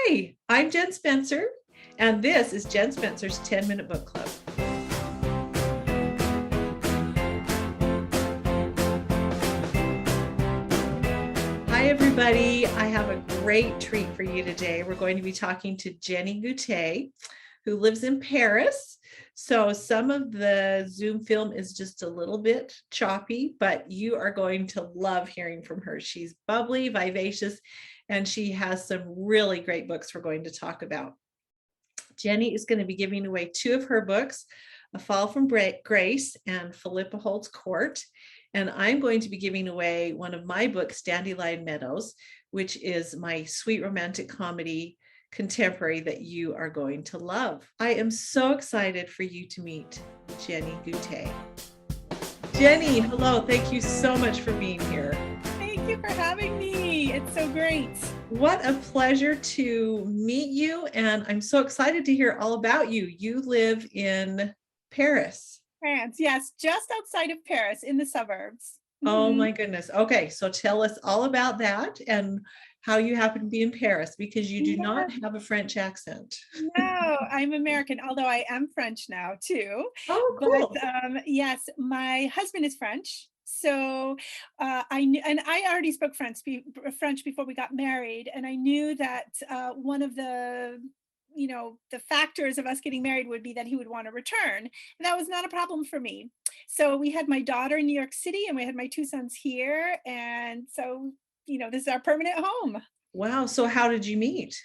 Hi, I'm Jen Spencer, and this is Jen Spencer's 10-Minute Book Club. Hi, everybody. I have a great treat for you today. We're going to be talking to Jennie Goutet, who lives in Paris. So some of the Zoom film is just a little bit choppy, but you are going to love hearing from her. She's bubbly, vivacious, and she has some really great books we're going to talk about. Jennie is going to be giving away two of her books, A Fall from Grace and Philippa Holds Court. And I'm going to be giving away one of my books, Dandelion Meadows, which is my sweet romantic comedy contemporary that you are going to love. I am so excited for you to meet Jennie Goutet. Jennie, hello. Thank you so much for being here. Thank you for having me. It's so great. What a pleasure to meet you. And I'm so excited to hear all about you. You live in Paris. France, yes, just outside of Paris in the suburbs. Oh my goodness. Okay, so tell us all about that and how you happen to be in Paris, because you do not have a French accent. No, I'm American, although I am French now too. Oh, cool. But yes, my husband is French. So I knew, and I already spoke French before we got married, and I knew that one of the factors of us getting married would be that he would want to return. And that was not a problem for me. So we had my daughter in New York City and we had my two sons here. And so, this is our permanent home. Wow. So how did you meet?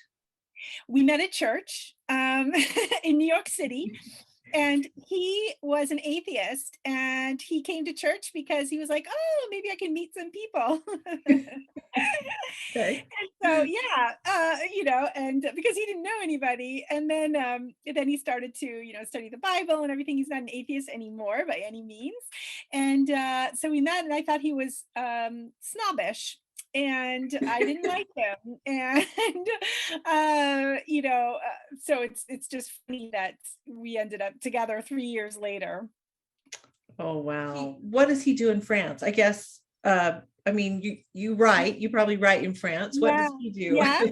We met at church in New York City. And he was an atheist and he came to church because he was like, oh, maybe I can meet some people. Okay. And so, yeah, and because he didn't know anybody. And then he started to, study the Bible and everything. He's not an atheist anymore by any means. And so we met and I thought he was snobbish. And I didn't like him, and so it's just funny that we ended up together 3 years later. Oh, wow. What does he do in France? I guess, I mean, you write, you probably write in France. What does he do? Yeah,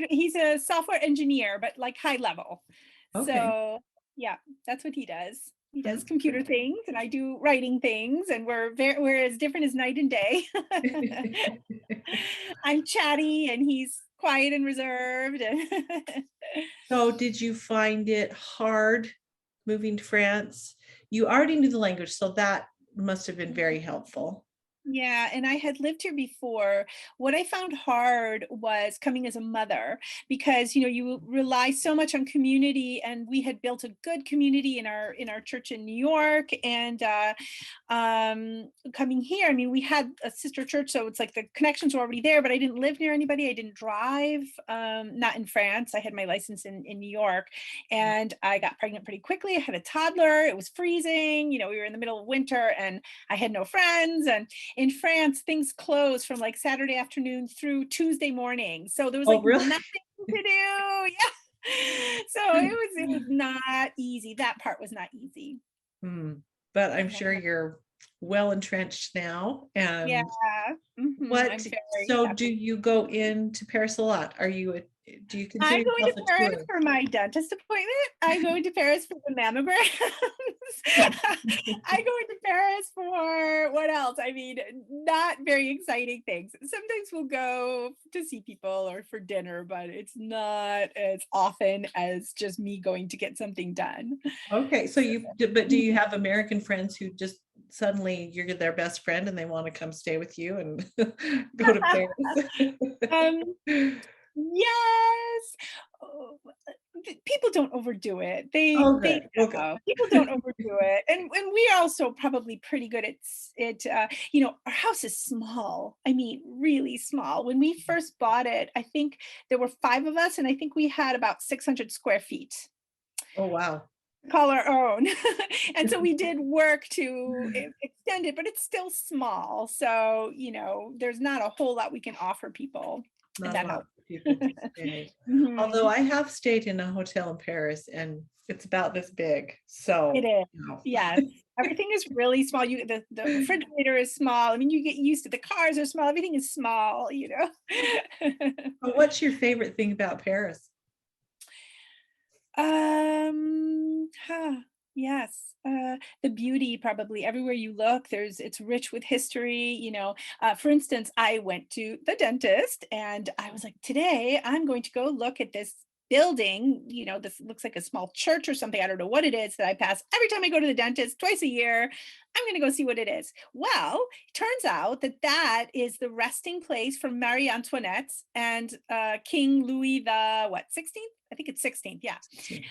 he's a software engineer, but like high level. Okay. So yeah, that's what he does. He does computer things and I do writing things, and we're as different as night and day. I'm chatty and he's quiet and reserved. So did you find it hard moving to France? You already knew the language, so that must have been very helpful. Yeah, and I had lived here before. What I found hard was coming as a mother because you rely so much on community, and we had built a good community in our church in New York. And coming here, I mean, we had a sister church, so it's like the connections were already there. But I didn't live near anybody. I didn't drive. Not in France. I had my license in New York, and I got pregnant pretty quickly. I had a toddler. It was freezing. We were in the middle of winter, and I had no friends. And in France, things closed from like Saturday afternoon through Tuesday morning. So there was like really? nothing to do. Yeah. So it was not easy. That part was not easy. But I'm sure you're well entrenched now. And yeah. So do you go into Paris a lot? Do you consider I go into Paris tourist? for my dentist appointment. I go into Paris for the mammograms. I go into Paris for what else? I mean, not very exciting things. Sometimes we'll go to see people or for dinner, but it's not as often as just me going to get something done. Okay, so do you have American friends who just suddenly you're their best friend and they want to come stay with you and go to Paris? Yes. Oh, people don't overdo it. People don't overdo it. And we're also probably pretty good at it. Our house is small. I mean, really small. When we first bought it, I think there were 5 of us, and I think we had about 600 square feet. Oh, wow. Call our own. And so we did work to extend it, but it's still small. So, there's not a whole lot we can offer people. And that helps. people to stay. Although Mhm. I have stayed in a hotel in Paris and it's about this big. It So, is. you know. Yes. Everything is really small. The refrigerator is small. I mean, you get used to the cars are small. Everything is small, you know. But what's your favorite thing about Paris? Huh, yes. The beauty probably everywhere you look, it's rich with history, you know. For instance, I went to the dentist and I was like, today I'm going to go look at this building, you know, this looks like a small church or something. I don't know what it is that I pass every time I go to the dentist twice a year. I'm going to go see what it is. Well, it turns out that that is the resting place for Marie Antoinette and King Louis the what, 16th? I think it's 16th. Yeah,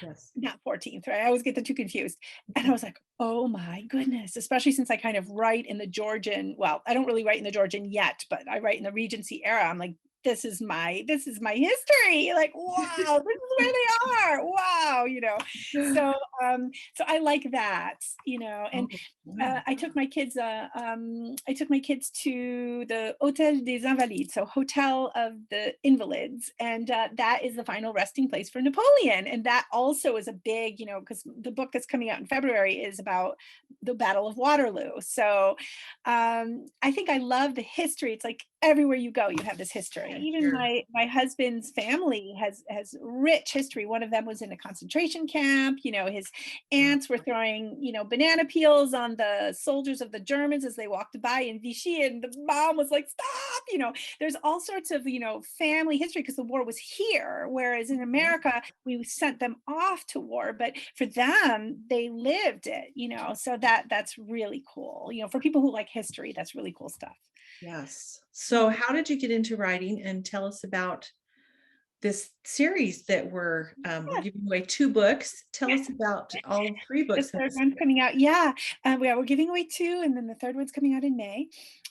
Yes. not 14th, right? I always get the two confused. And I was like, oh my goodness, especially since I kind of write in the Georgian. Well, I don't really write in the Georgian yet, but I write in the Regency era. I'm like, this is my history. Like, wow, this is where they are. Wow, you know. So so I like that, you know, and Oh, wow. I took my kids to the Hôtel des Invalides, so Hotel of the Invalids, and that is the final resting place for Napoleon. And that also is a big, you know, because the book that's coming out in February is about the Battle of Waterloo. So I think I love the history. It's like everywhere you go, you have this history. Even Sure. my husband's family has rich history. One of them was in a concentration camp. You know, his Wow. aunts were throwing, you know, banana peels on the soldiers of the Germans as they walked by in Vichy, and the mom was like, "Stop!" You know, there's all sorts of, you know, family history because the war was here, whereas in America we sent them off to war, but for them they lived it. You know, so that's really cool. You know, for people who like history, that's really cool stuff. Yes. So, Mhm. how did you get into writing? And tell us about this series that we're Yeah. giving away two books. Tell us about all three The books in third this. one's coming out. Yeah, we're giving away two, and then the third one's coming out in May.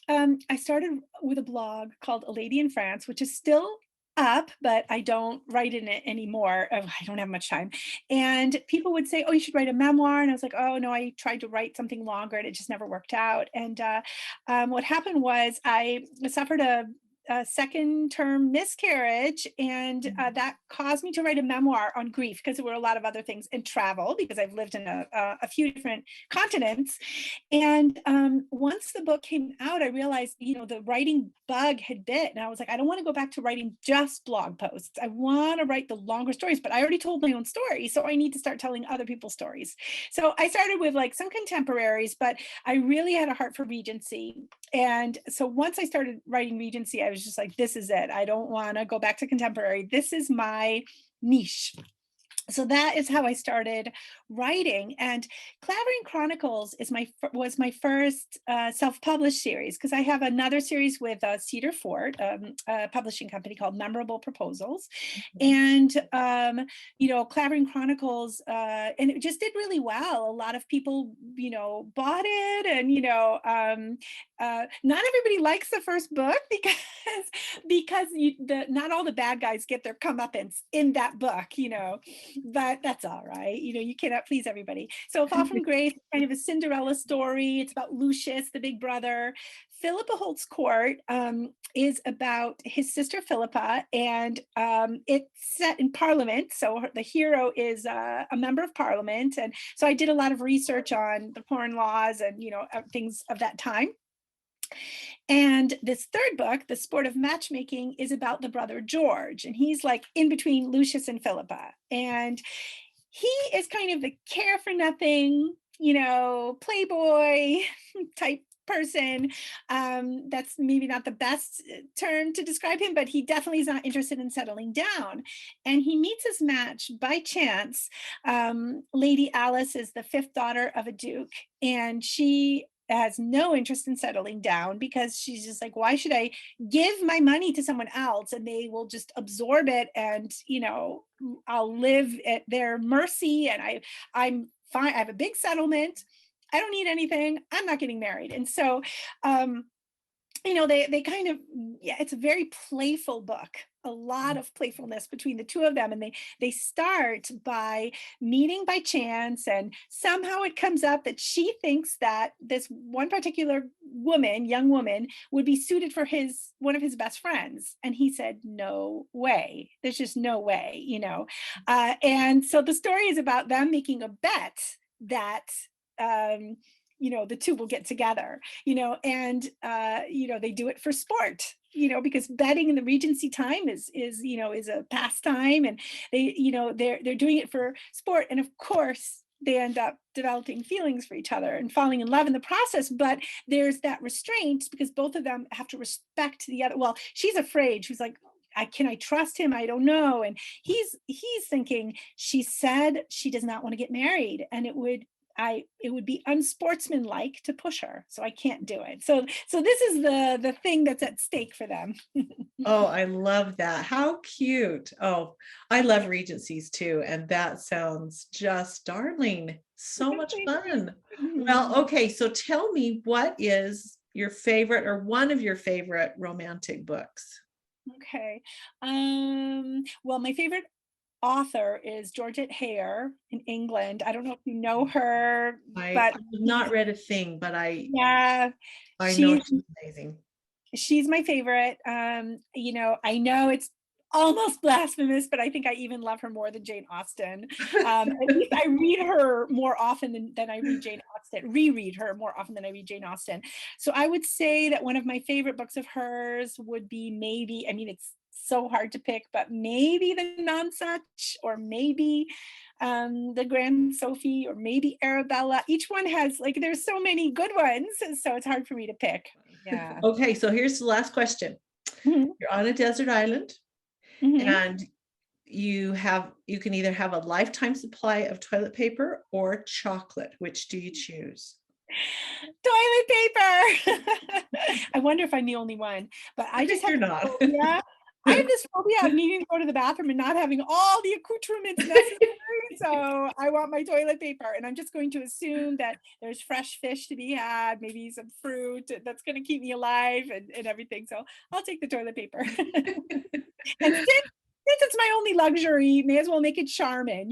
I started with a blog called A Lady in France, which is still up, but I don't write in it anymore. I don't have much time. And people would say, "Oh, you should write a memoir." And I was like, "Oh no, I tried to write something longer, and it just never worked out." And what happened was I suffered a second term miscarriage, and that caused me to write a memoir on grief because there were a lot of other things, and travel because I've lived in a few different continents. And once the book came out, I realized, you know, the writing bug had bit, and I was like, I don't want to go back to writing just blog posts. I want to write the longer stories, but I already told my own story, so I need to start telling other people's stories. So I started with like some contemporaries, but I really had a heart for Regency. And so once I started writing Regency, I was just like, this is it. I don't want to go back to contemporary. This is my niche. So that is how I started writing. And Clavering Chronicles was my first self-published series, because I have another series with Cedar Fort, a publishing company called Memorable Proposals. And you know, Clavering Chronicles, and it just did really well. A lot of people, you know, bought it, and you know, not everybody likes the first book because not all the bad guys get their comeuppance in that book, you know, but that's all right. You know, you cannot please everybody. So Fall from Grace is kind of a Cinderella story. It's about Lucius, the big brother. Philippa Holt's Court is about his sister Philippa, and it's set in Parliament. So the hero is a member of Parliament, and so I did a lot of research on the porn laws and, you know, things of that time. And this third book, The Sport of Matchmaking, is about the brother George, and he's like in between Lucius and Philippa, and he is kind of the care for nothing, you know, playboy type person. That's maybe not the best term to describe him, but he definitely is not interested in settling down. And he meets his match by chance. Lady Alice is the fifth daughter of a duke, and she has no interest in settling down because she's just like, why should I give my money to someone else and they will just absorb it, and you know, I'll live at their mercy, and I'm fine. I have a big settlement. I don't need anything. I'm not getting married. And so you know, they kind of, yeah, it's a very playful book, a lot of playfulness between the two of them, and they start by meeting by chance, and somehow it comes up that she thinks that this one particular young woman would be suited for one of his best friends. And he said, no way, there's just no way, and so the story is about them making a bet that the two will get together, and they do it for sport, because betting in the Regency time is a pastime, and they're doing it for sport. And of course, they end up developing feelings for each other and falling in love in the process. But there's that restraint because both of them have to respect the other. Well, she's afraid. She's like, can I trust him? I don't know. And he's thinking, she said she does not want to get married, and it would be unsportsmanlike to push her, so I can't do it. So this is the thing that's at stake for them. Oh, I love that. How cute. Oh, I love Regencies too, and that sounds just darling. So much fun. Well, okay, so tell me, what is your favorite or one of your favorite romantic books? Okay. Well, my favorite author is Georgette Heyer in England. I don't know if you know her, I but have not read a thing, but I know she's amazing. She's my favorite. I know it's almost blasphemous, but I think I even love her more than Jane Austen. At least I read her more often than I read Jane Austen, reread her more often than I read Jane Austen. So I would say that one of my favorite books of hers would be maybe, it's so hard to pick, but maybe The Nonsuch, or maybe The Grand Sophie, or maybe Arabella. Each one has, there's so many good ones, so it's hard for me to pick. Yeah. Okay, so here's the last question. Mm-hmm. You're on a desert island, Mm-hmm. and you can either have a lifetime supply of toilet paper or chocolate. Which do you choose? Toilet paper. I wonder if I'm the only one, but I just have not. phobia. I have this phobia of needing to go to the bathroom and not having all the accoutrements necessary. So I want my toilet paper, and I'm just going to assume that there's fresh fish to be had, maybe some fruit that's going to keep me alive and everything. So I'll take the toilet paper. And since it's my only luxury, may as well make it Charmin,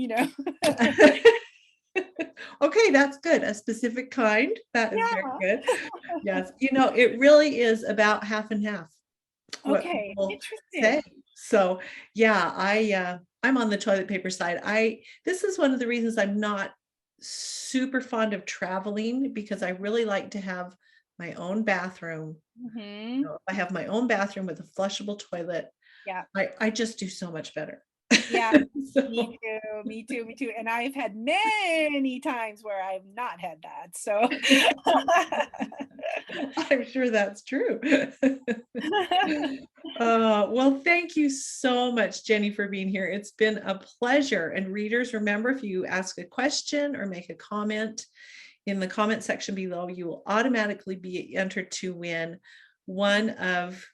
Okay, that's good. A specific kind. That is very good. Yes, it really is about half and half. Okay, interesting. Say. So yeah, I'm on the toilet paper side. This is one of the reasons I'm not super fond of traveling, because I really like to have my own bathroom. Mm-hmm. I have my own bathroom with a flushable toilet. Yeah, I just do so much better. Yeah, me too. And I've had many times where I've not had that. So I'm sure that's true. Well, thank you so much, Jennie, for being here. It's been a pleasure. And readers, remember, if you ask a question or make a comment in the comment section below, you will automatically be entered to win one of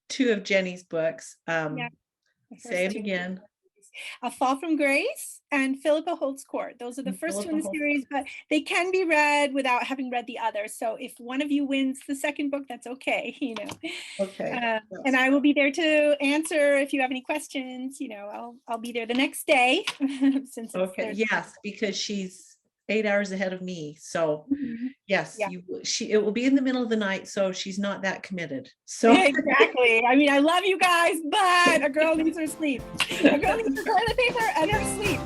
two of Jennie's books. Say it again. A Fall from Grace and Philippa Holds Court. Those are the first two in the series, but they can be read without having read the others. So if one of you wins the second book, that's okay, Okay. And I will be there to answer if you have any questions. I'll be there the next day. Since okay. Yes, because she's 8 hours ahead of me. So yes, it will be in the middle of the night, so she's not that committed. So exactly. I love you guys, but a girl needs her sleep. A girl needs her toilet paper and her sleep.